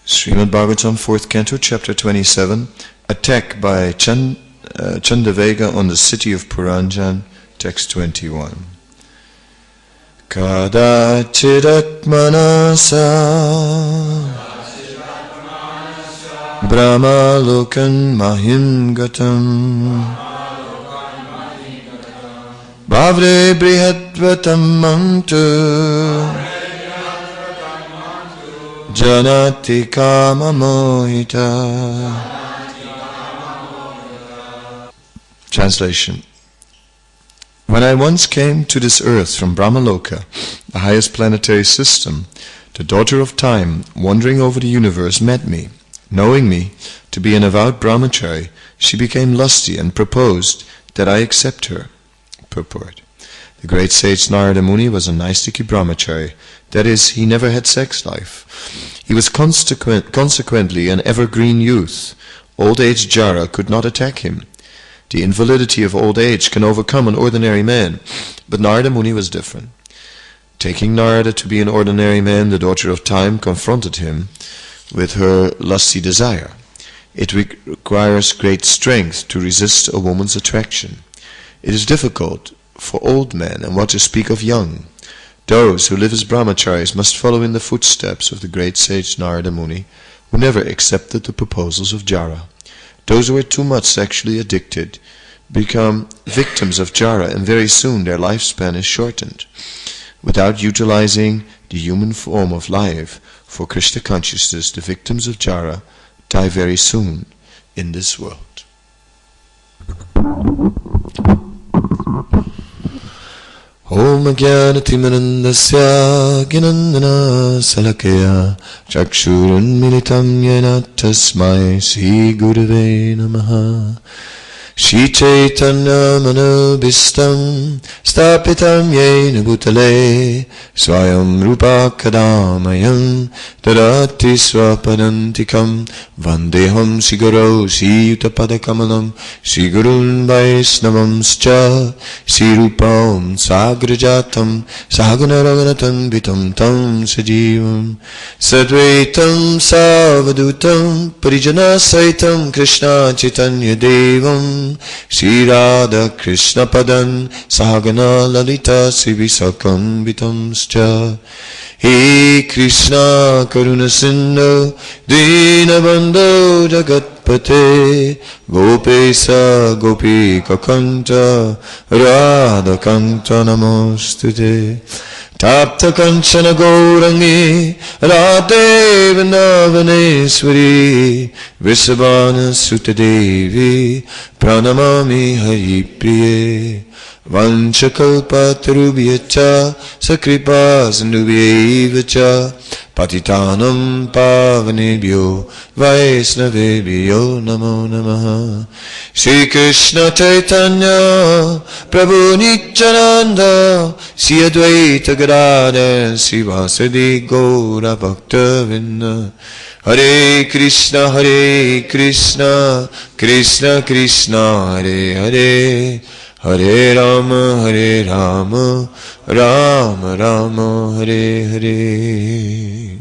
Srimad Bhagavatam, 4th Canto, Chapter 27, Attack by Chandavega on the city of Puranjan, Text 21. Kadachidatmanasa Brahmalokan mahim gatam Bhavre brihatvatam mantu Janati kama mohita. Translation. When I once came to this earth from Brahmaloka, the highest planetary system, the daughter of time, wandering over the universe, met me. Knowing me to be an avowed brahmacari, she became lusty and proposed that I accept her. Purport. The great sage Narada Muni was a naisthika-brahmacari, that is, he never had sex life. He was consequently an evergreen youth. Old age Jara could not attack him. The invalidity of old age can overcome an ordinary man, but Narada Muni was different. Taking Narada to be an ordinary man, the daughter of time confronted him with her lusty desire. It requires great strength to resist a woman's attraction. It is difficult for old men, and what to speak of young. Those who live as brahmacharis must follow in the footsteps of the great sage Narada Muni, who never accepted the proposals of Jara. Those who are too much sexually addicted become victims of Jara, and very soon their lifespan is shortened. Without utilizing the human form of life for Krishna consciousness, the victims of Jara die very soon in this world. Om Jnanatimirandasya Gnanana Salakaya Chakshurun Militam Yena Tasmai Sri Gurave Namaha Shri Chaitanya Manobhistam Stapitam Yena Bhutale Swayam Rupa Kadamayam Tadati Swapadantikam Vandeham Sigaro Sri Utapadakamalam Sri Gurun Vaisnavamscha Sri Rupam Sagrajatam Sahagana Raganatam Vitam Tam Sajivam Sadvaitam Savadutam Parijana Saitam Krishna Chaitanya Devam Shri Radha Krishna Padan Sahagana Lalita Sivisakam Vitamscha He Krishna Karuna Sindhu Dinabandho Jagatpate Gopesa Gopika Kanta Radha Kanta Namostute Tapta Kanchana Gaurangi Radhe Vrindavaneshwari Vrishabhana Sutta Devi Pranamami Hari Priye Vanchakalpatarubhyacha Sakripa Sindhubhyevacha Patitanam Pavanebhyo Vaisnavebhyo Namo Namaha Shri Krishna Chaitanya Prabhu Nityananda Shri Advaita Gadadhar Shri Vasadi Gaura Bhakta Vrinda Hare Krishna Krishna Krishna Hare Hare Hare Rama Rama Rama Hare Hare.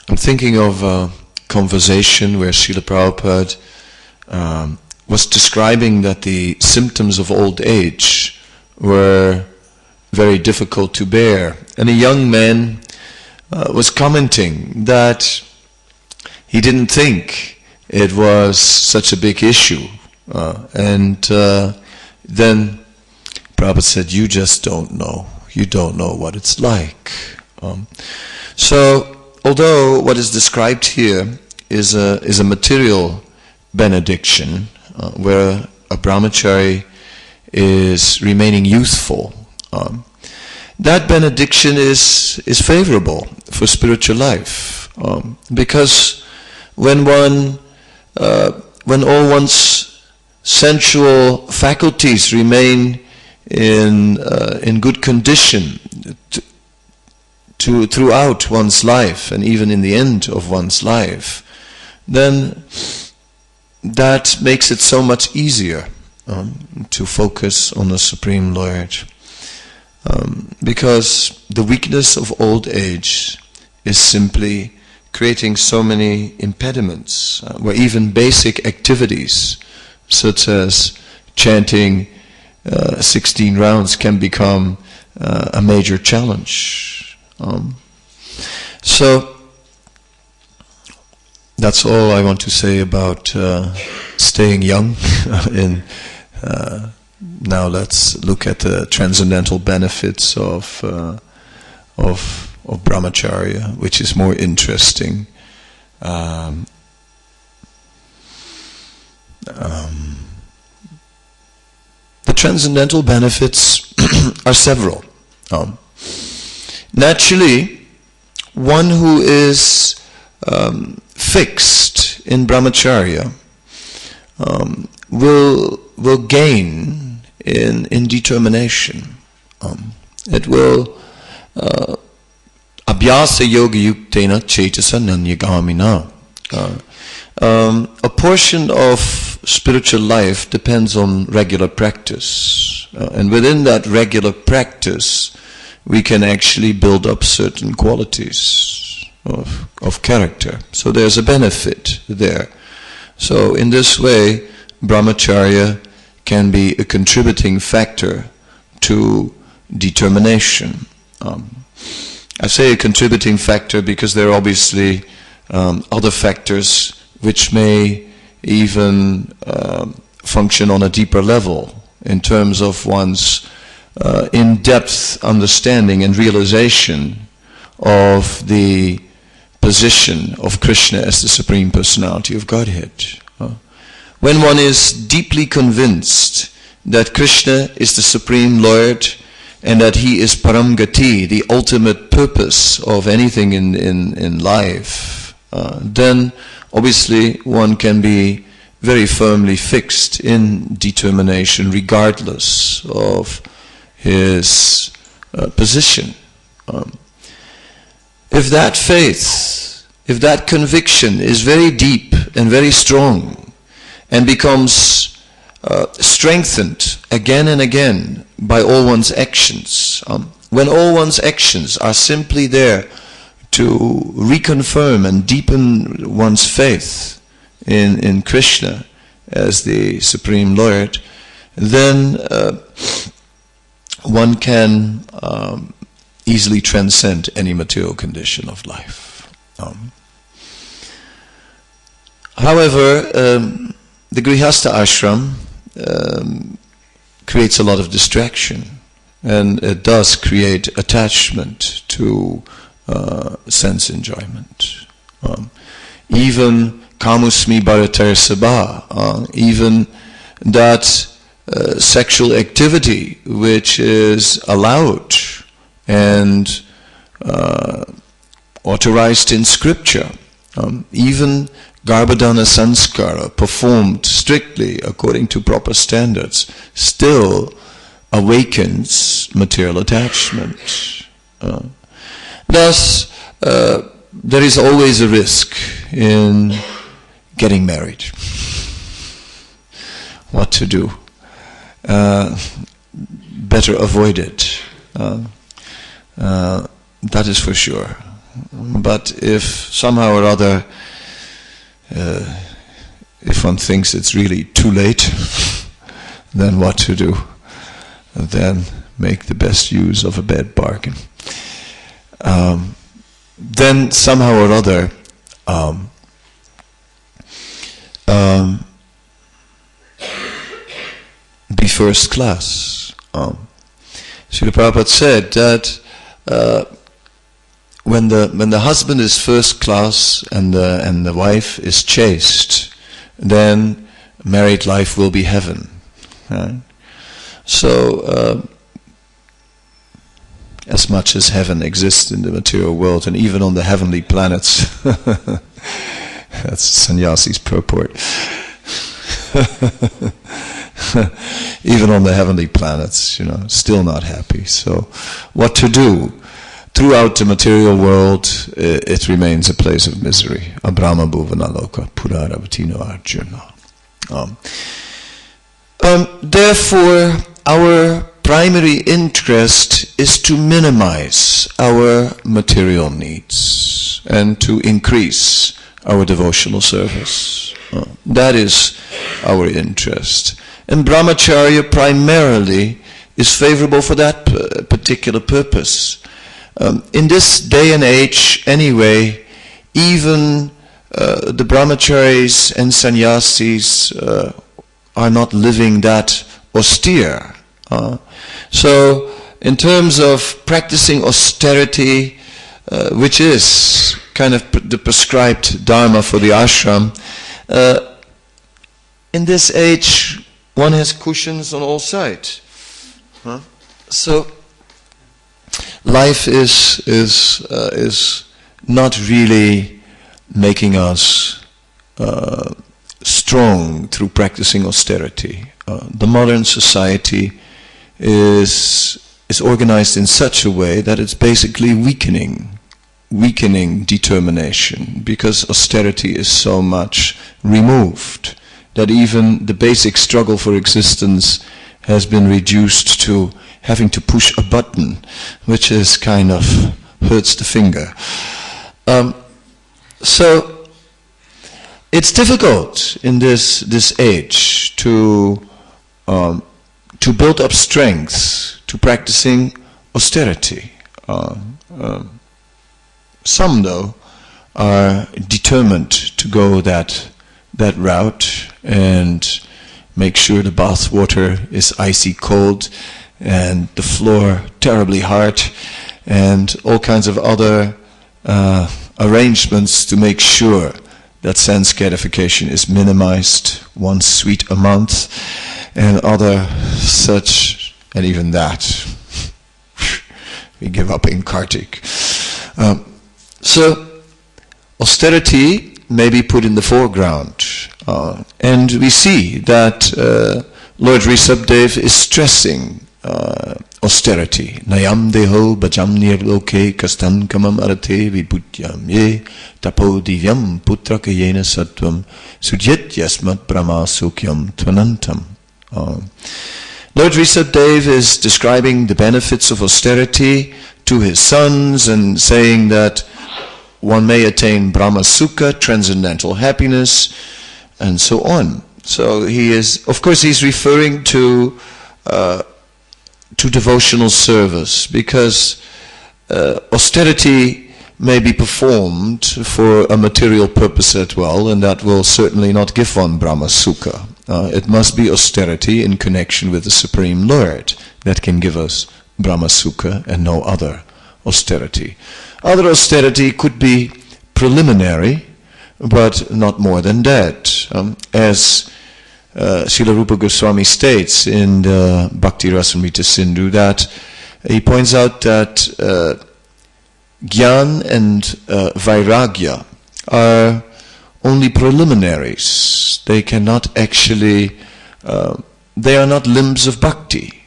I'm thinking of a conversation where Srila Prabhupada was describing that the symptoms of old age were very difficult to bear. And a young man was commenting that he didn't think it was such a big issue. And then Prabhupada said, you just don't know. You don't know what it's like. So, although what is described here is a material benediction, where a brahmachari is remaining youthful, that benediction is favorable for spiritual life, because when all one's sensual faculties remain in good condition throughout one's life and even in the end of one's life, then that makes it so much easier to focus on the Supreme Lord. Because the weakness of old age is simply creating so many impediments, where even basic activities such as chanting 16 rounds can become a major challenge. So that's all I want to say about staying young. Now let's look at the transcendental benefits of brahmacharya, which is more interesting. The transcendental benefits are several. Naturally, one who is fixed in brahmacharya will gain in determination. It will abhyasa yoga yuktena cetasa nanyagamina. A portion of spiritual life depends on regular practice, and within that regular practice we can actually build up certain qualities of character. So there's a benefit there. So in this way, brahmacharya can be a contributing factor to determination. I say a contributing factor because there are obviously other factors which may even function on a deeper level in terms of one's in-depth understanding and realization of the position of Krishna as the Supreme Personality of Godhead. When one is deeply convinced that Krishna is the Supreme Lord and that He is Param Gati, the ultimate purpose of anything in life, then obviously one can be very firmly fixed in determination regardless of his position. If that faith, if that conviction is very deep and very strong and becomes strengthened again and again by all one's actions, when all one's actions are simply there to reconfirm and deepen one's faith in Krishna as the Supreme Lord, then one can easily transcend any material condition of life. However, the Grihastha ashram creates a lot of distraction, and it does create attachment to sense enjoyment. Even kamusmi bharatar sabha, even that sexual activity which is allowed and authorized in scripture, even garbhadana sanskara performed strictly according to proper standards, still awakens material attachment. Thus, there is always a risk in getting married. What to do? Better avoid it. That is for sure. But if somehow or other, if one thinks it's really too late, then what to do? Then make the best use of a bad bargain. Then somehow or other, be first class. Srila Prabhupada said that when the husband is first class and the wife is chaste, then married life will be heaven. So as much as heaven exists in the material world and even on the heavenly planets, that's sannyasi's purport. Even on the heavenly planets, still not happy. So what to do? throughout the material world, it remains a place of misery. Abrahma Bhuvanaloka Puraravatino Arjuna. Therefore, our primary interest is to minimize our material needs and to increase our devotional service. That is our interest. And brahmacharya primarily is favorable for that particular purpose. In this day and age, anyway, even the brahmacharis and sannyasis are not living that austere. So, in terms of practicing austerity, which is kind of the prescribed dharma for the ashram, in this age, one has cushions on all sides. So, life is not really making us strong through practicing austerity. The modern society is organized in such a way that it's basically weakening determination, because austerity is so much removed that even the basic struggle for existence has been reduced to having to push a button, which is kind of hurts the finger. So it's difficult in this age to build up strength to practicing austerity. Some, though, are determined to go that route and make sure the bath water is icy cold and the floor terribly hard, and all kinds of other arrangements to make sure that sense gratification is minimized, one sweet a month, and other such, and even that we give up in Kartik. So austerity may be put in the foreground, and we see that Lord Rishabdev is stressing austerity. Nayam deho bhajam nirloke kastan kamam arate vibhutyam ye tapo divyam putraka yena sattvam sudyet yasmat brahma sukyam tvanantam. Lord Rishabdev is describing the benefits of austerity to his sons and saying that one may attain Brahma Sukha, transcendental happiness, and so on. So he's referring to devotional service, because austerity may be performed for a material purpose as well, and that will certainly not give one Brahma Sukha. It must be austerity in connection with the Supreme Lord that can give us Brahma Sukha, and no other austerity. Other austerity could be preliminary, but not more than that. As Srila Rupa Goswami states in the Bhakti Rasamrita Sindhu, that he points out that Gyan and Vairagya are only preliminaries. They cannot actually, they are not limbs of bhakti.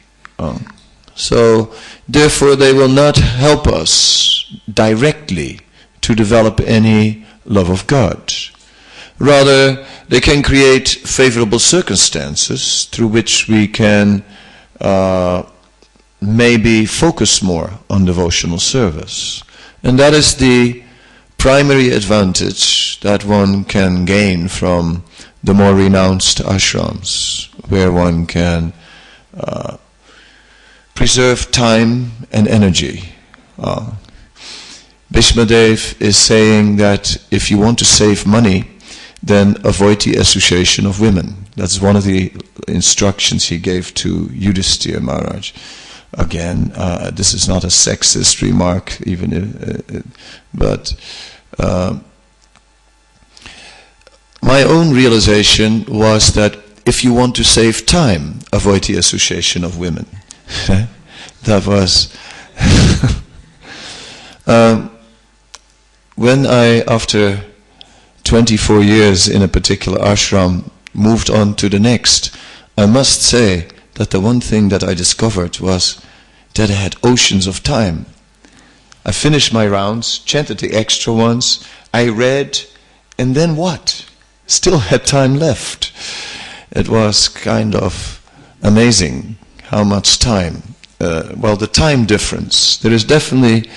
So therefore they will not help us directly to develop any love of God. Rather, they can create favorable circumstances through which we can maybe focus more on devotional service. And that is the primary advantage that one can gain from the more renounced ashrams, where one can preserve time and energy. Bhishmadev is saying that if you want to save money, then avoid the association of women. That's one of the instructions he gave to Yudhisthira Maharaj. Again, this is not a sexist remark, but my own realization was that if you want to save time, avoid the association of women. That was when I, after 24 years in a particular ashram, moved on to the next, I must say that the one thing that I discovered was that I had oceans of time. I finished my rounds, chanted the extra ones, I read, and then what? Still had time left. It was kind of amazing how much time. The time difference. There is definitely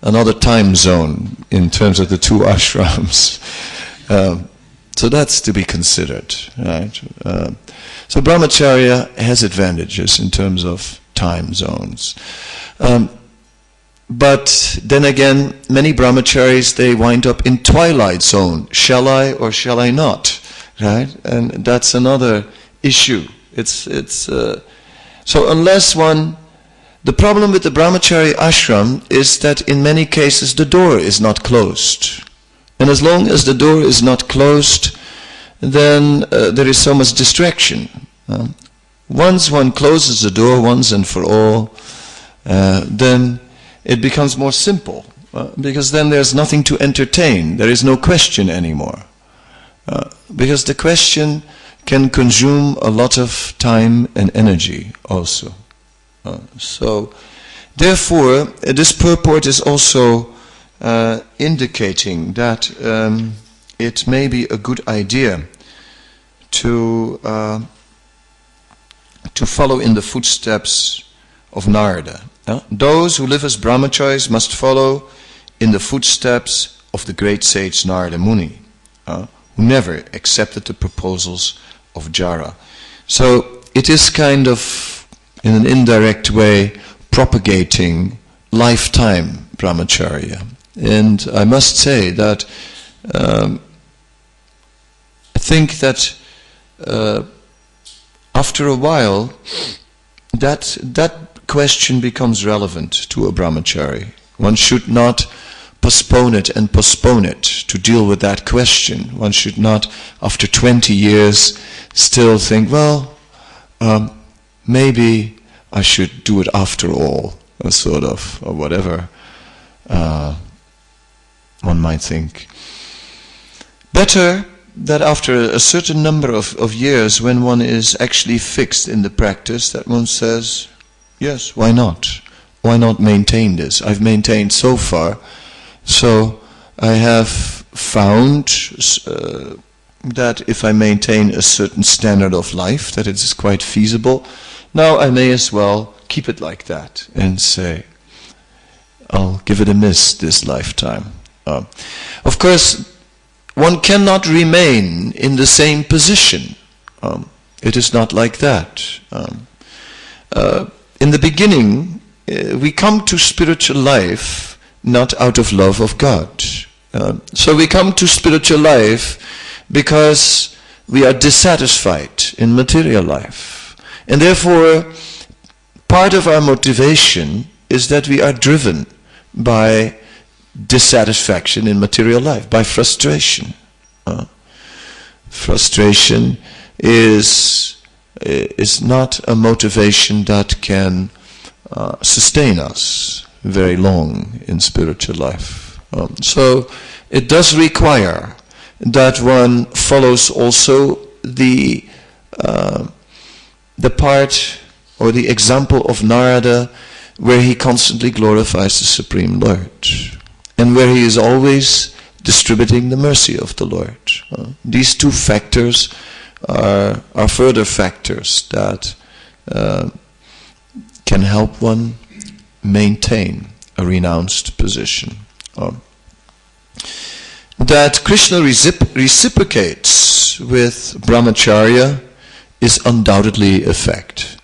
another time zone in terms of the two ashrams. So that's to be considered, right? So brahmacharya has advantages in terms of time zones. But then again, many brahmacharis, they wind up in twilight zone. Shall I or shall I not? Right? And that's another issue. So unless one... The problem with the brahmachari ashram is that in many cases the door is not closed. And as long as the door is not closed, then there is so much distraction. Once one closes the door once and for all, then it becomes more simple. Because then there's nothing to entertain. There is no question anymore. Because the question can consume a lot of time and energy also. So, therefore, this purport is also indicating that it may be a good idea to follow in the footsteps of Narada. Those who live as brahmacharis must follow in the footsteps of the great sage Narada Muni, who never accepted the proposals of Jara. So it is kind of, in an indirect way, propagating lifetime brahmacharya. And I must say that I think that after a while, that question becomes relevant to a brahmachari. One should not postpone it to deal with that question. One should not, after 20 years, still think, well, maybe I should do it after all, or sort of, or whatever one might think. Better that after a certain number of years, when one is actually fixed in the practice, that one says, yes, why not? Why not maintain this? I've maintained so far, so I have found that if I maintain a certain standard of life, that it is quite feasible. Now I may as well keep it like that and say, I'll give it a miss this lifetime. Of course, one cannot remain in the same position. It is not like that. In the beginning, we come to spiritual life not out of love of God. So we come to spiritual life because we are dissatisfied in material life. And therefore, part of our motivation is that we are driven by dissatisfaction in material life, by frustration. Frustration is not a motivation that can sustain us very long in spiritual life. So it does require that one follows also the part or the example of Narada, where he constantly glorifies the Supreme Lord, and where he is always distributing the mercy of the Lord. These two factors are further factors that can help one maintain a renounced position. That Krishna reciprocates with brahmacharya is undoubtedly a fact.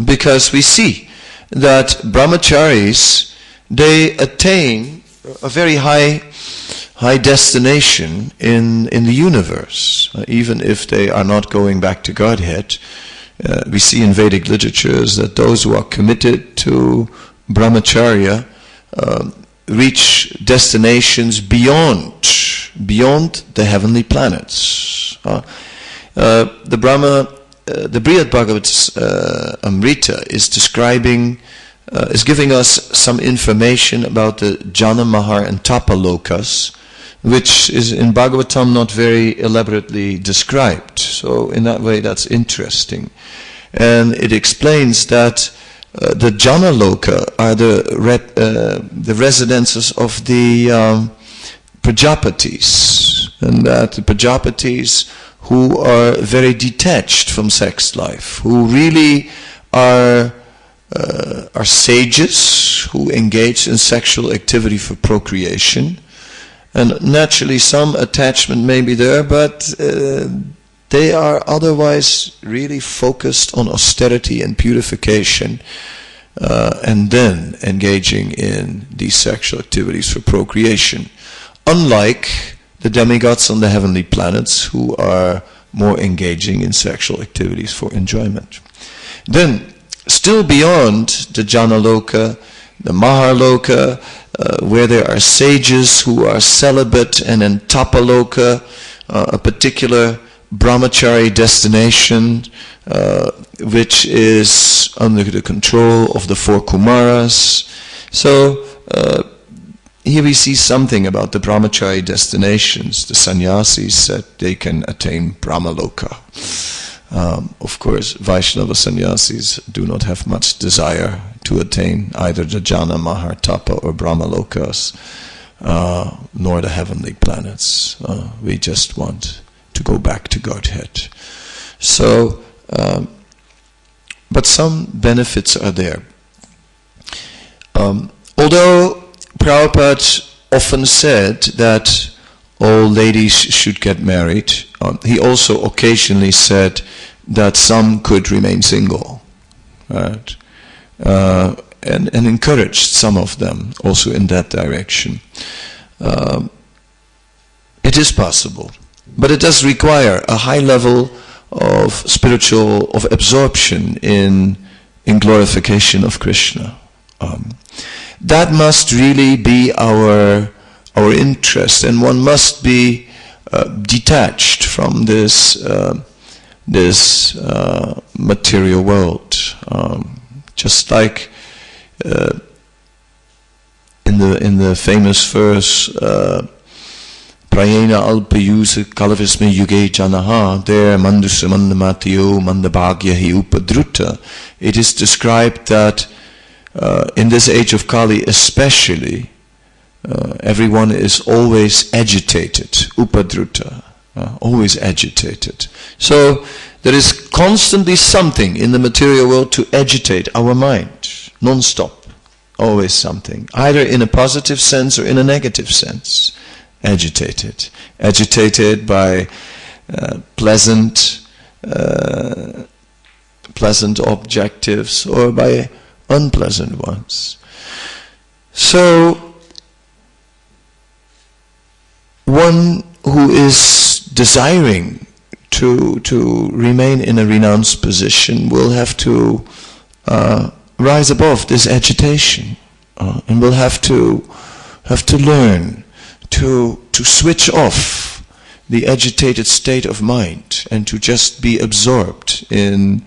Because we see that brahmacharis, they attain a very high destination in the universe, even if they are not going back to Godhead. We see in Vedic literatures that those who are committed to brahmacharya reach destinations beyond the heavenly planets. The Srimad Bhagavatam Amrita is describing, is giving us some information about the Jana, Mahar and Tapalokas, which is in Bhagavatam not very elaborately described. So in that way that's interesting. And it explains that the Janaloka are the residences of the Prajapatis, and that the Prajapatis who are very detached from sex life, who really are sages, who engage in sexual activity for procreation, and naturally some attachment may be there, but they are otherwise really focused on austerity and purification, and then engaging in these sexual activities for procreation. Unlike the demigods on the heavenly planets, who are more engaging in sexual activities for enjoyment. Then, still beyond the Janaloka, the Maharloka, where there are sages who are celibate, and in Tapaloka, a particular brahmacari destination, which is under the control of the 4 Kumaras. So, here we see something about the brahmacari destinations. The sannyasis said they can attain Brahmaloka. Of course, Vaishnava sannyasis do not have much desire to attain either the Jana, Mahar, Tapa or Brahmalokas, nor the heavenly planets. We just want to go back to Godhead. So, but some benefits are there. Although Prabhupada often said that all ladies should get married, he also occasionally said that some could remain single, right? And encouraged some of them also in that direction. It is possible, but it does require a high level of absorption in glorification of Krishna. That must really be our interest, and one must be detached from this material world. Just like in the famous verse, Prayena alpayusa kalavisme yuge janaha, there mandusya mandamatiyo mandabhagya hi upadruta. It is described that in this age of Kali especially, everyone is always agitated, upadruta, always agitated. So there is constantly something in the material world to agitate our mind, non-stop, always something, either in a positive sense or in a negative sense. Agitated by pleasant objectives or by unpleasant ones. So one who is desiring to remain in a renounced position will have to rise above this agitation, and will have to learn to switch off the agitated state of mind and to just be absorbed in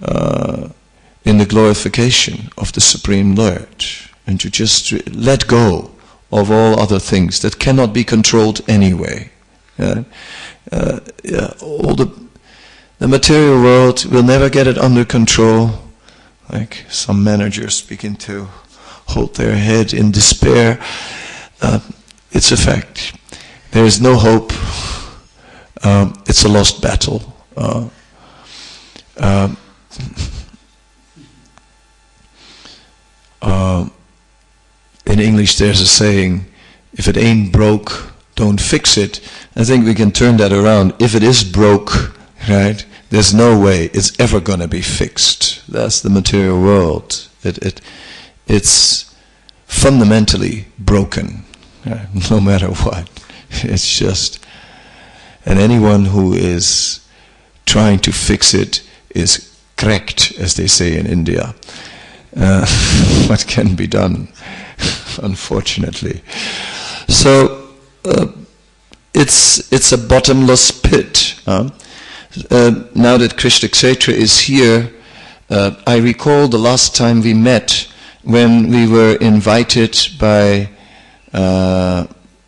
the glorification of the Supreme Lord, and to just let go of all other things that cannot be controlled anyway. All the material world will never get it under control. Like some managers begin to hold their head in despair. It's a fact. There is no hope. It's a lost battle. In English there's a saying, if it ain't broke, don't fix it. I think we can turn that around. If it is broke, right, there's no way it's ever going to be fixed. That's the material world. It's fundamentally broken, no matter what. It's just, and anyone who is trying to fix it is cracked, as they say in India. What can be done, unfortunately. So it's a bottomless pit. Now that Krishna Kshetra is here, I recall the last time we met when we were invited by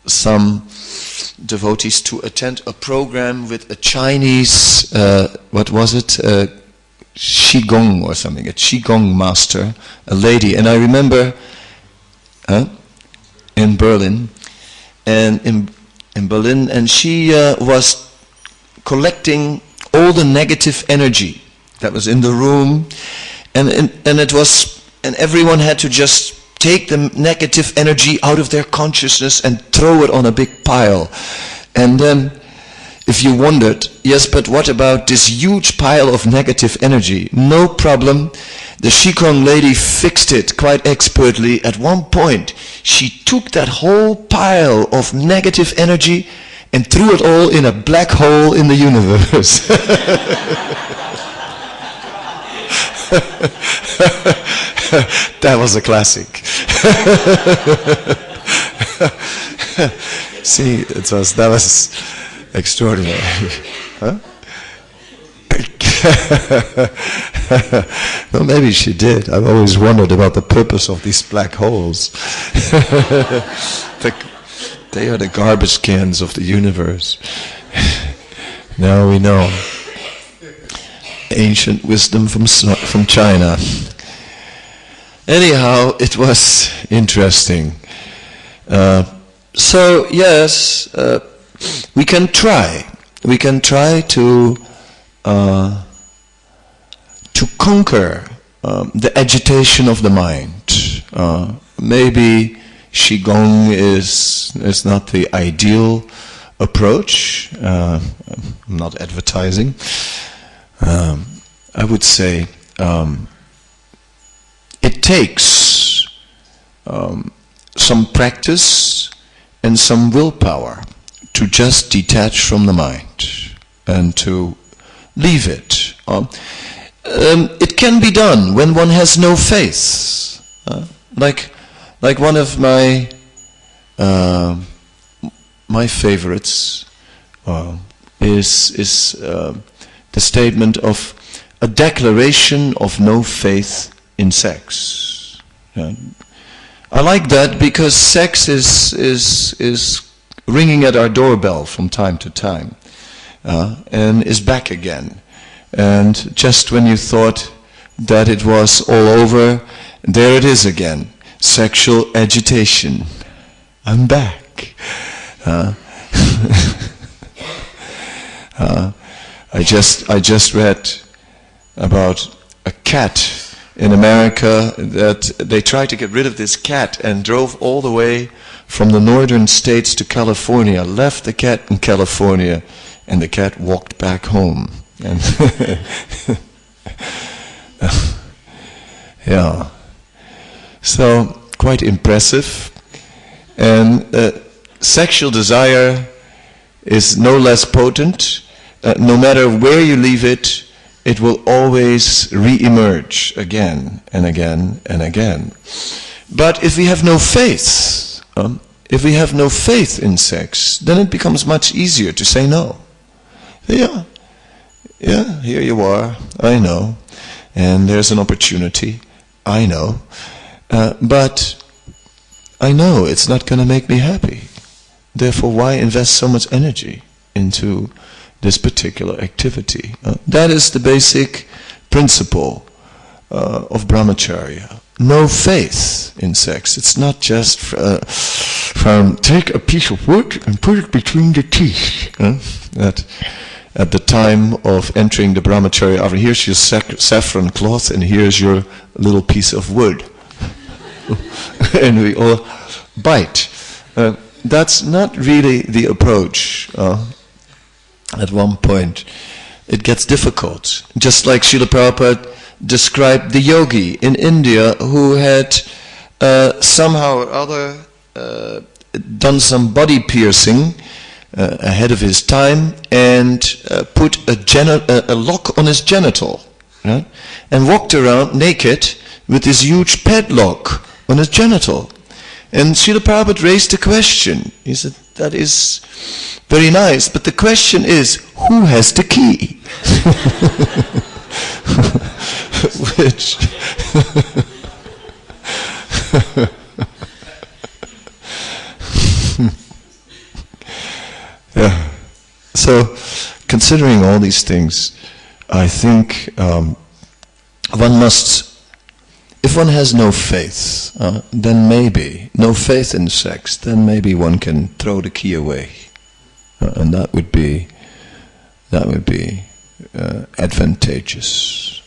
some devotees to attend a program with a Chinese, Qigong or something, a Qigong master, a lady. And I remember in Berlin, and in Berlin, and she was collecting all the negative energy that was in the room, and everyone had to just take the negative energy out of their consciousness and throw it on a big pile. And then, if you wondered, yes, but what about this huge pile of negative energy? No problem. The Qigong lady fixed it quite expertly. At one point, she took that whole pile of negative energy and threw it all in a black hole in the universe. That was a classic. See, that was extraordinary. Huh? Well, maybe she did. I've always wondered about the purpose of these black holes. They are the garbage cans of the universe. Now we know. Ancient wisdom from China. Anyhow, it was interesting. So yes, we can try. We can try to conquer the agitation of the mind. Maybe Qigong is not the ideal approach. I'm not advertising. I would say it takes some practice and some willpower to just detach from the mind and to leave it. It can be done when one has no faith. Like one of my favorites is the statement of a declaration of no faith in sex. I like that because sex is ringing at our doorbell from time to time, and is back again. And just when you thought that it was all over, there it is again. Sexual agitation. I'm back. I just read about a cat in America that they tried to get rid of this cat and drove all the way from the northern states to California, left the cat in California, and the cat walked back home. And yeah, so quite impressive. And sexual desire is no less potent. No matter where you leave it, it will always re-emerge again and again and again. But if we have no faith, if we have no faith in sex, then it becomes much easier to say no. Yeah, here you are, I know, and there's an opportunity, I know, but I know it's not going to make me happy. Therefore, why invest so much energy into this particular activity? That is the basic principle of brahmacharya. No faith in sex. It's not just from take a piece of wood and put it between the teeth. That at the time of entering the brahmacharya, here's your saffron cloth and here's your little piece of wood. And we all bite. That's not really the approach. At one point, it gets difficult. Just like Srila Prabhupada described the yogi in India who had somehow or other done some body piercing ahead of his time and put a lock on his genital, right? And walked around naked with this huge padlock on his genital. And Srila Prabhupada raised the question. He said, that is very nice, but the question is, who has the key? Which yeah. So, considering all these things, I think one must, if one has no faith, then maybe, no faith in sex, then maybe one can throw the key away. And that would be advantageous.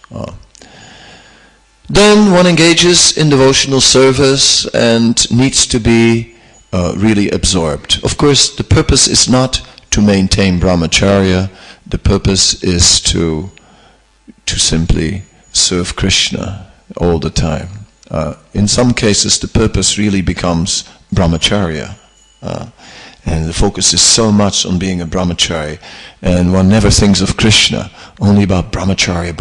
Then one engages in devotional service and needs to be really absorbed. Of course, the purpose is not to maintain brahmacharya. The purpose is to simply serve Krishna all the time. In some cases, the purpose really becomes brahmacharya. And the focus is so much on being a brahmachari, and one never thinks of Krishna, only about brahmacharya.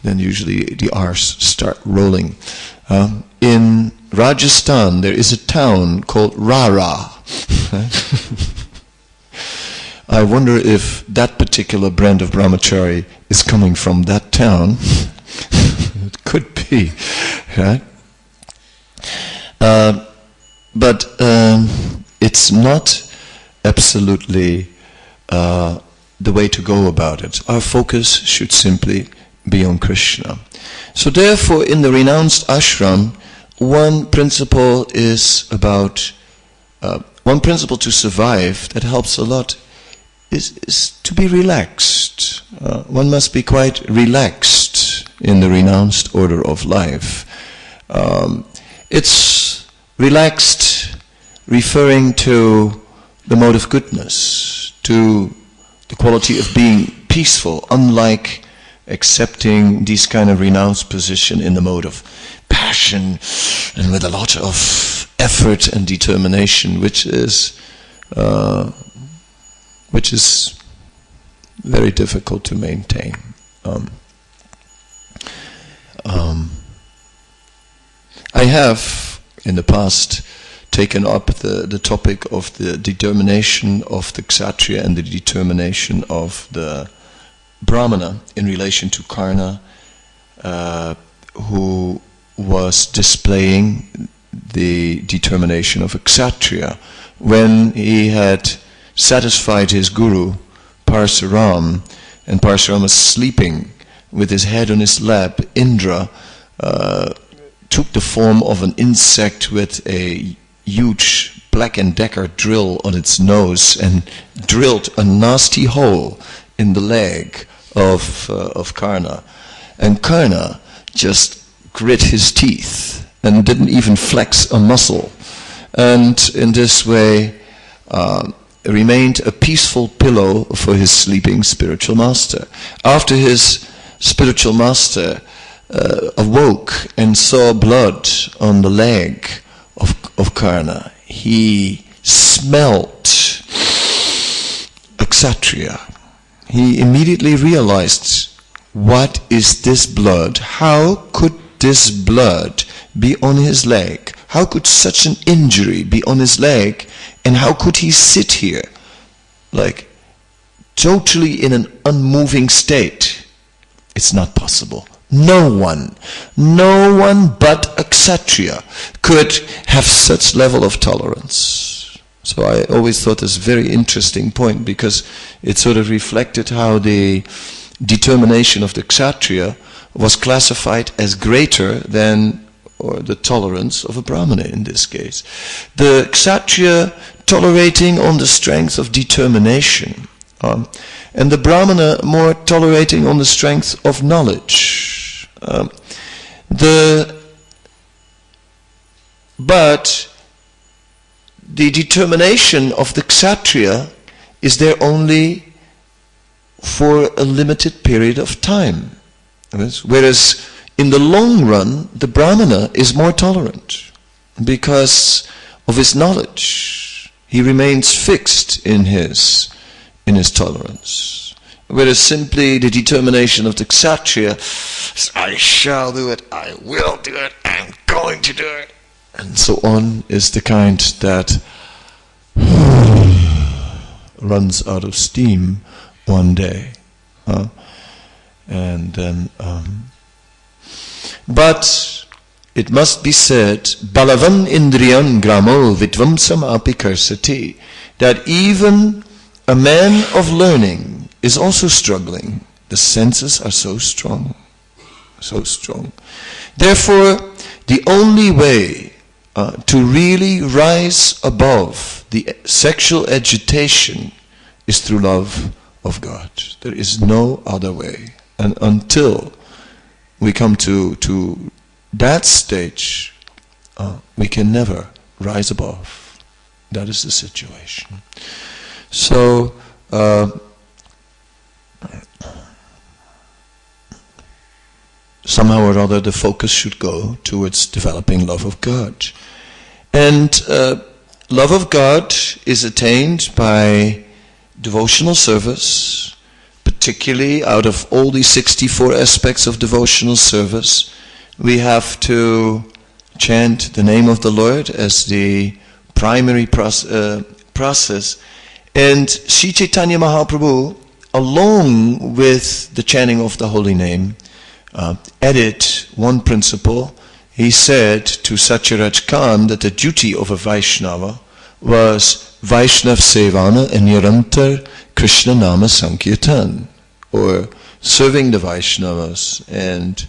Then usually the R's start rolling. In Rajasthan, there is a town called Jara. I wonder if that particular brand of brahmachari is coming from that town. It could be, right? But it's not absolutely the way to go about it. Our focus should simply be on Krishna. So therefore, in the renounced ashram, one principle is about, one principle to survive that helps a lot is to be relaxed. One must be quite relaxed in the renounced order of life. It's relaxed referring to the mode of goodness, to the quality of being peaceful, unlike accepting this kind of renounced position in the mode of passion and with a lot of effort and determination, which is very difficult to maintain. I have in the past taken up the topic of the determination of the kshatriya and the determination of the brahmana in relation to Karna, who was displaying the determination of a kshatriya when he had satisfied his guru Parsuram, and Parsuram was sleeping with his head on his lap. Indra took the form of an insect with a huge Black & Decker drill on its nose and drilled a nasty hole in the leg of Karna. And Karna just grit his teeth and didn't even flex a muscle. And in this way remained a peaceful pillow for his sleeping spiritual master. After his spiritual master awoke and saw blood on the leg of Karna, he smelt a kshatriya. He immediately realized, what is this blood? How could this blood be on his leg? How could such an injury be on his leg? And how could he sit here, like, totally in an unmoving state? It's not possible. No one but a kshatriya could have such level of tolerance. So I always thought this a very interesting point, because it sort of reflected how the determination of the kshatriya was classified as greater than, or the tolerance of a brahmana in this case. The kshatriya tolerating on the strength of determination, and the brahmana more tolerating on the strength of knowledge. But the determination of the kshatriya is there only for a limited period of time. Whereas in the long run, the brahmana is more tolerant because of his knowledge. He remains fixed in his tolerance. Whereas simply the determination of the kshatriya, I shall do it, I will do it, I'm going to do it, and so on, is the kind that runs out of steam one day. And then, but it must be said, balavan indriyan gramo vidvamsam api karsati, that even a man of learning is also struggling. The senses are so strong, so strong. Therefore, the only way to really rise above the sexual agitation is through love of God. There is no other way. And until we come to that stage, we can never rise above. That is the situation. So, somehow or other the focus should go towards developing love of God. And love of God is attained by devotional service, particularly out of all these 64 aspects of devotional service. We have to chant the name of the Lord as the primary process. And Sri Chaitanya Mahaprabhu, along with the chanting of the holy name, added one principle. He said to Satyaraj Khan that the duty of a Vaishnava was Vaishnav Sevana and Nirantar Krishna Nama Sankirtan, or serving the Vaishnavas and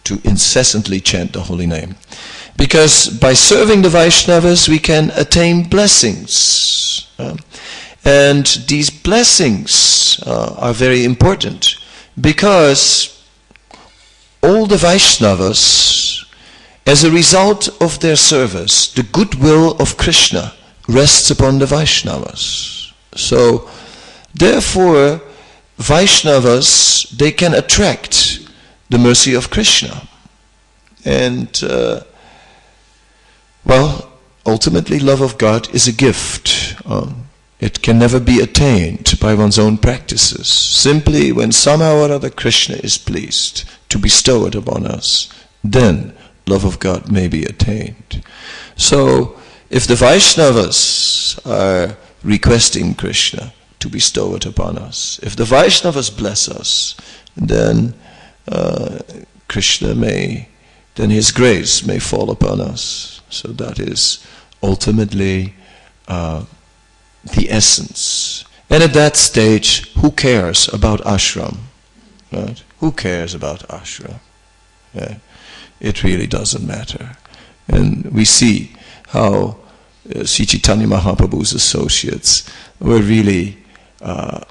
to incessantly chant the holy name. Because by serving the Vaishnavas we can attain blessings. And these blessings are very important, because all the Vaishnavas, as a result of their service, the goodwill of Krishna rests upon the Vaishnavas. So, therefore, Vaishnavas, they can attract the mercy of Krishna. And, ultimately love of God is a gift. It can never be attained by one's own practices. Simply when somehow or other Krishna is pleased to bestow it upon us, then love of God may be attained. So, if the Vaishnavas are requesting Krishna to bestow it upon us, if the Vaishnavas bless us, then Krishna then His grace may fall upon us. So that is ultimately the essence. And at that stage, who cares about ashram? Right? Who cares about ashram? Yeah. It really doesn't matter. And we see how Sri Chaitanya Mahaprabhu's associates were really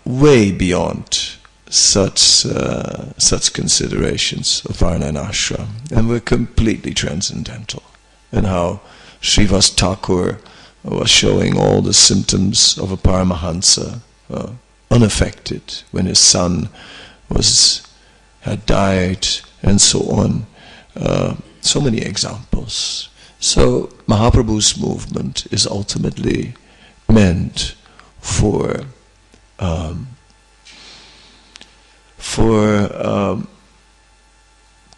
way beyond such considerations of varna and ashram, and were completely transcendental. And how Srivas Thakur was showing all the symptoms of a Paramahansa, unaffected when his son had died, and so on. So many examples. So Mahaprabhu's movement is ultimately meant for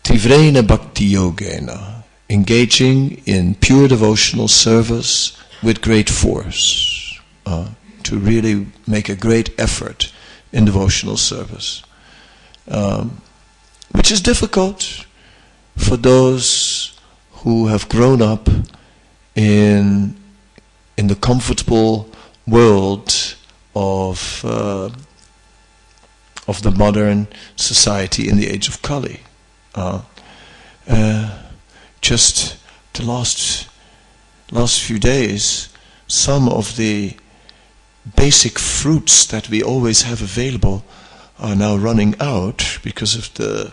Tivrena Bhakti Yogena, engaging in pure devotional service with great force, to really make a great effort in devotional service, which is difficult for those who have grown up in the comfortable world of the modern society in the age of Kali. Just the last few days, some of the basic fruits that we always have available are now running out because of the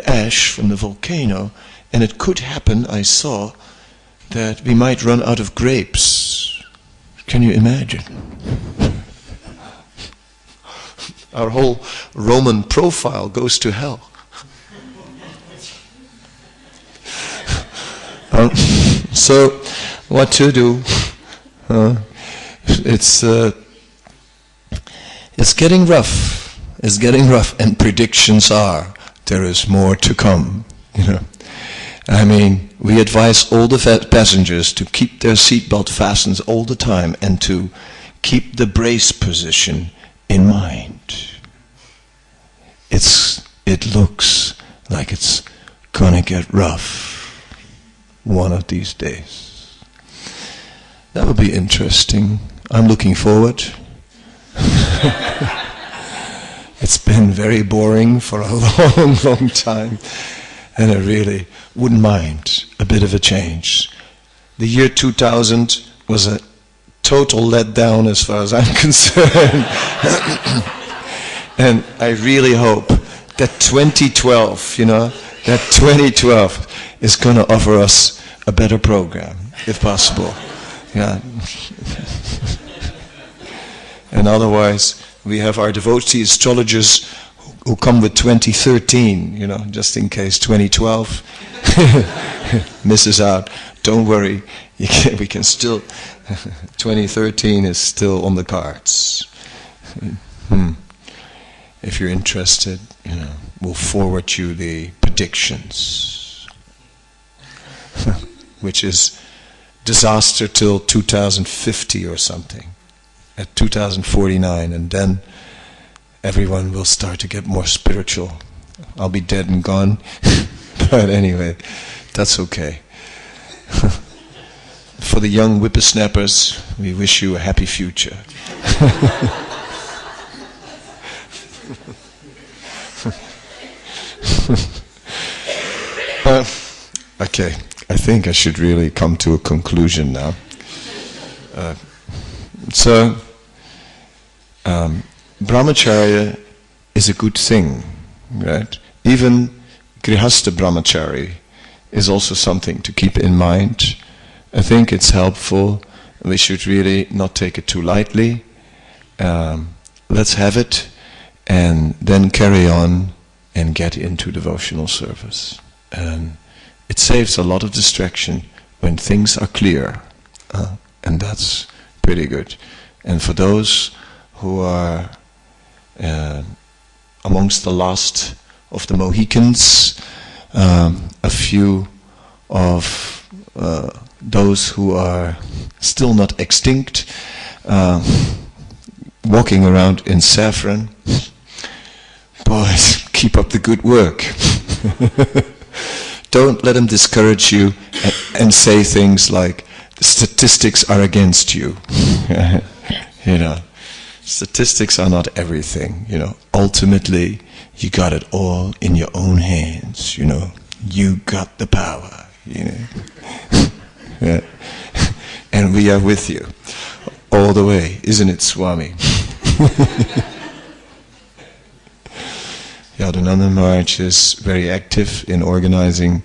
ash from the volcano, and it could happen, I saw, that we might run out of grapes. Can you imagine? Our whole Roman profile goes to hell. So, what to do? It's getting rough. It's getting rough, and predictions are there is more to come. I mean, we advise all the passengers to keep their seatbelt fastened all the time and to keep the brace position in mind. It looks like it's gonna get rough one of these days. That will be interesting. I'm looking forward. It's been very boring for a long, long time, and I really wouldn't mind a bit of a change. The year 2000 was a total letdown as far as I'm concerned. And I really hope that 2012, that 2012 is going to offer us a better program, if possible. Yeah. And otherwise, we have our devotee astrologers who come with 2013, just in case 2012 misses out. Don't worry, we can still, 2013 is still on the cards. If you're interested, we'll forward you the predictions, which is disaster till 2050 or something, at 2049, and then everyone will start to get more spiritual. I'll be dead and gone, but anyway, that's okay. For the young whippersnappers, we wish you a happy future. Okay, I think I should really come to a conclusion now. Brahmacharya is a good thing, right? Even naisthika-brahmacari is also something to keep in mind. I think it's helpful. We should really not take it too lightly. Let's have it, and then carry on and get into devotional service. And it saves a lot of distraction when things are clear, and that's pretty good. And for those who are amongst the last of the Mohicans, a few of those who are still not extinct, walking around in saffron, boys, keep up the good work. Don't let them discourage you and say things like, the statistics are against you. Statistics are not everything. Ultimately, you got it all in your own hands. You got the power. Yeah. And we are with you all the way, isn't it, Swami? Yadunanda Maharaj is very active in organizing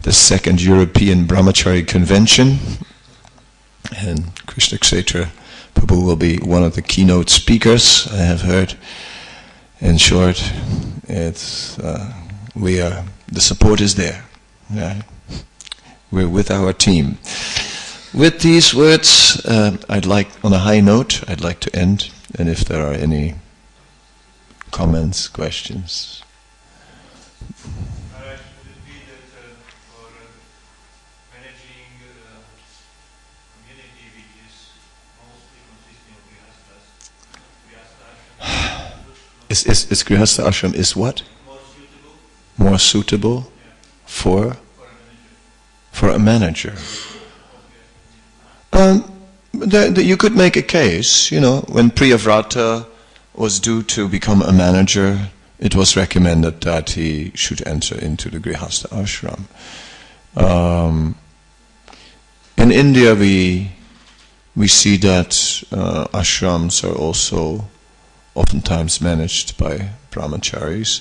the second European Brahmacari Convention, and Krishna Kshetra Prabhu will be one of the keynote speakers, I have heard. In short, the support is there. Yeah. We're with our team. With these words, on a high note, I'd like to end, and if there are any comments, questions. Maharaj, would it be that for managing community which is mostly consisting of grihasthas, Is grihastha ashram is what? more suitable? More suitable for a manager. You could make a case, when Priyavrata was due to become a manager, it was recommended that he should enter into the grihastha ashram. In India, we see that ashrams are also oftentimes managed by brahmacharis.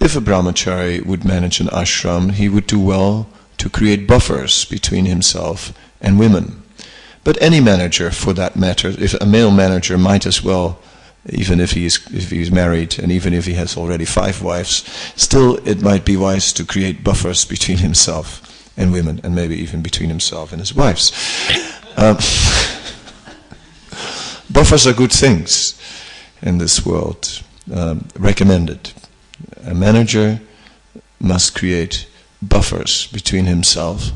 If a brahmachari would manage an ashram, he would do well to create buffers between himself and women. But any manager, for that matter, if a male manager might as well, even if he's married and even if he has already 5 wives, still it might be wise to create buffers between himself and women, and maybe even between himself and his wives. Buffers are good things in this world, recommended. A manager must create buffers between himself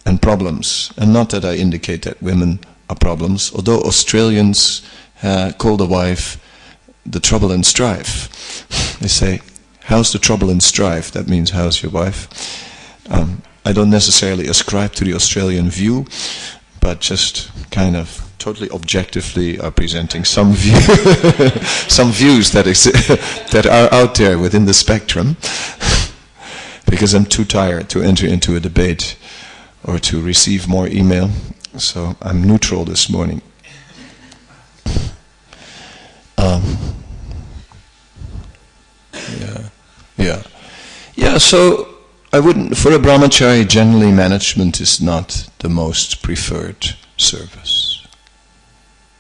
and problems. And not that I indicate that women are problems, although Australians call the wife the trouble and strife. They say, how's the trouble and strife? That means, how's your wife? I don't necessarily ascribe to the Australian view, but just kind of totally objectively are presenting some some views that are out there within the spectrum, because I'm too tired to enter into a debate or to receive more email, so I'm neutral this morning. So I wouldn't, for a brahmachari, generally management is not the most preferred service.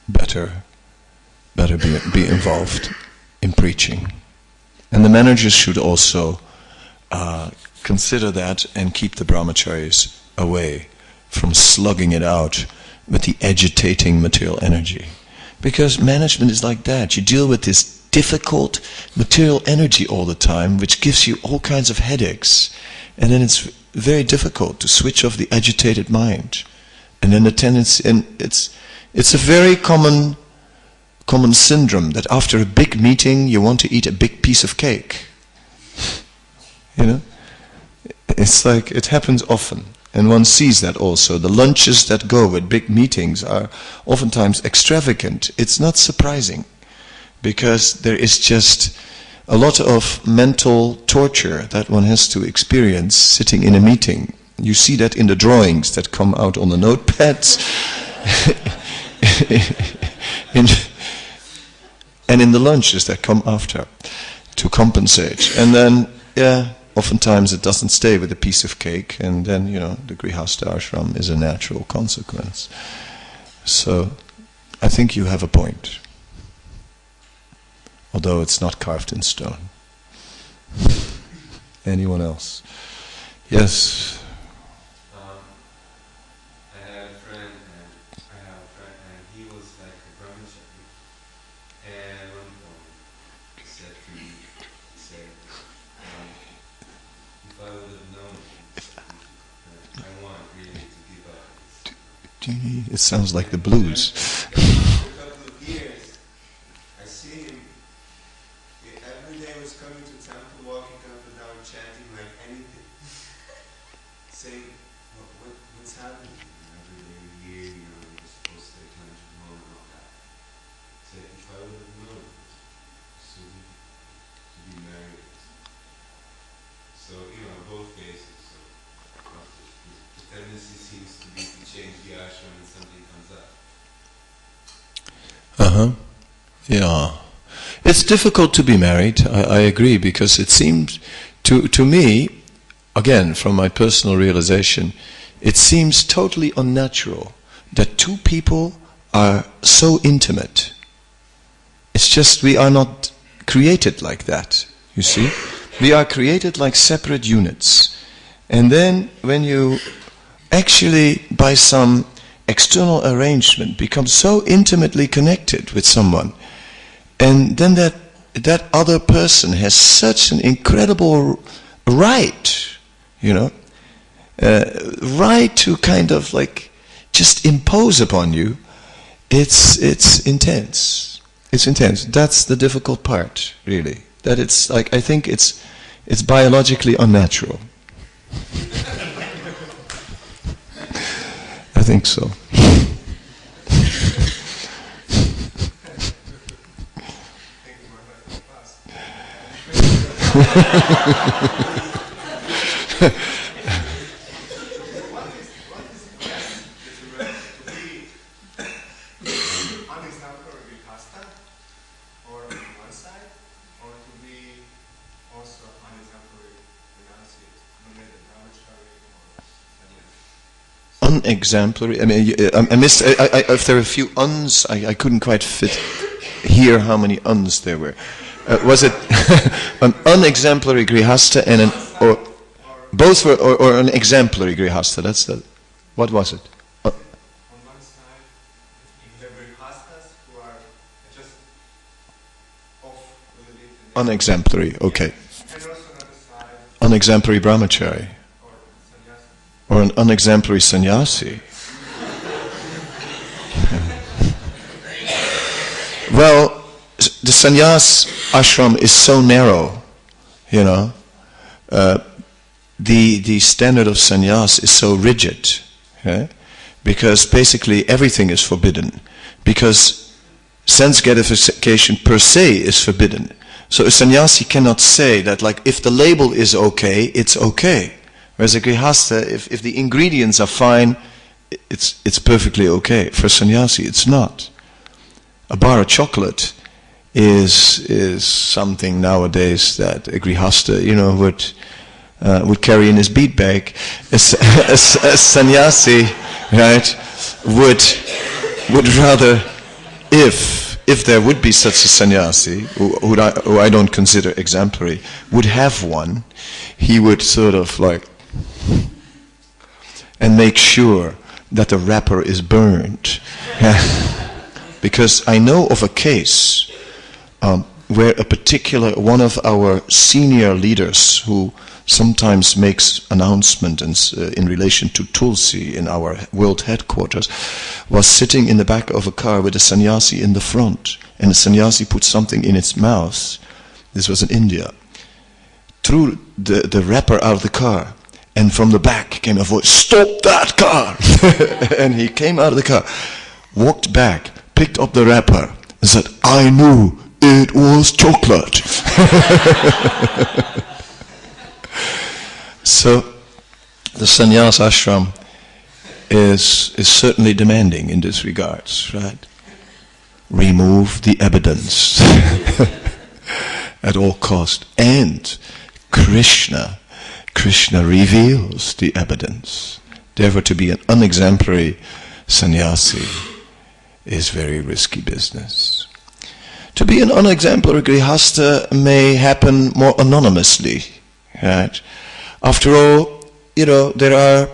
Better be involved in preaching. And the managers should also consider that and keep the brahmacharis away from slugging it out with the agitating material energy. Because management is like that. You deal with this difficult material energy all the time, which gives you all kinds of headaches. And then it's very difficult to switch off the agitated mind. And then the tendency, and it's a very common syndrome that after a big meeting you want to eat a big piece of cake. You know? It's like, it happens often. And one sees that also. The lunches that go with big meetings are oftentimes extravagant. It's not surprising, because there is just a lot of mental torture that one has to experience sitting in a meeting. You see that in the drawings that come out on the notepads, and in the lunches that come after to compensate. And then, oftentimes it doesn't stay with a piece of cake, and then, the Grihastha ashram is a natural consequence. So, I think you have a point, although it's not carved in stone. Anyone else? Yes? I have a friend, and he was like a brahmachari, and one point he said to me, if I would have known I want really to give up. It sounds like the blues. For a couple of years, I see him, every day was coming to temple, walking up and down, chanting like anything, saying, what's happening? Every day we hear, you're supposed to take lunch at home and all that. Say, if I would have known, so to be married. So, both cases. So, the tendency seems to be to change the ashram when something comes up. Yeah. It's difficult to be married, I agree, because it seems, to me, again, from my personal realization, it seems totally unnatural that two people are so intimate. It's just, we are not created like that, you see? We are created like separate units. And then when you actually, by some external arrangement, become so intimately connected with someone, and then that other person has such an incredible right, right to kind of like just impose upon you, it's intense. It's intense. That's the difficult part, really. That it's like, I think it's biologically unnatural. I think so. Unexemplary. I mean, I missed. If there are a few uns, I couldn't quite hear how many uns there were. Was it an unexemplary grihastha and or both were, or an exemplary grihastha? That's the. What was it? On one side, you have grihasthas who are just off with a bit. Unexemplary. Okay. And also on the other side. Unexemplary brahmachari. Or an unexemplary sannyasi. Well, the sannyas ashram is so narrow, the standard of sannyas is so rigid, because basically everything is forbidden. because sense gratification per se is forbidden. So a sannyasi cannot say that, like, if the label is okay, it's okay. Whereas a grihastha, if the ingredients are fine, it's perfectly okay. For a sannyasi, it's not. A bar of chocolate is something nowadays that a grihastha, would carry in his bead bag. A sannyasi, right, would rather, if there would be such a sannyasi, who I don't consider exemplary, would have one, he would sort of like, and make sure that the wrapper is burned. Because I know of a case where a particular, one of our senior leaders who sometimes makes announcements in relation to Tulsi in our world headquarters, was sitting in the back of a car with a sannyasi in the front, and the sannyasi put something in its mouth. This was in India. Threw the wrapper out of the car, and from the back came a voice, "Stop that car!" And he came out of the car, walked back, picked up the wrapper, and said, "I knew it was chocolate." So the sannyas ashram is certainly demanding in this regards, right? Remove the evidence at all cost. And Krishna reveals the evidence. Therefore, to be an unexemplary sannyasi is very risky business. To be an unexemplary grihastha may happen more anonymously, right? After all, there are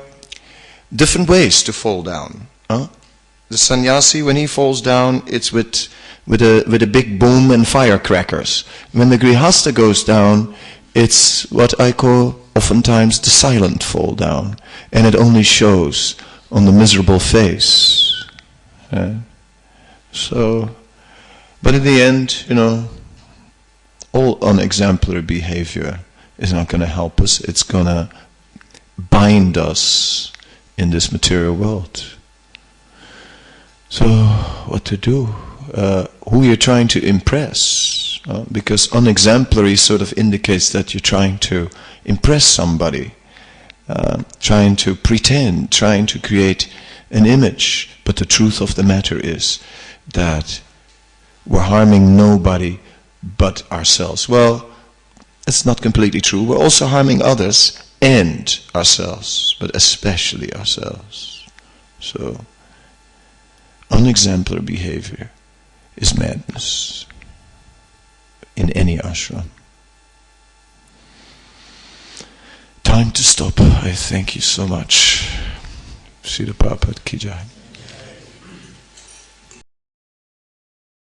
different ways to fall down. The sannyasi, when he falls down, it's with a big boom and firecrackers. When the grihastha goes down, it's what I call oftentimes the silent fall down, and it only shows on the miserable face. But in the end, all unexemplary behavior is not going to help us. It's going to bind us in this material world. So, what to do? Who you're trying to impress? Because unexemplary sort of indicates that you're trying to impress somebody, trying to pretend, trying to create an image. But the truth of the matter is that we're harming nobody but ourselves. Well, it's not completely true. We're also harming others and ourselves, but especially ourselves. So, unexemplary behavior is madness in any ashram. Time to stop. I thank you so much. Srila Prabhupada Ki Jai.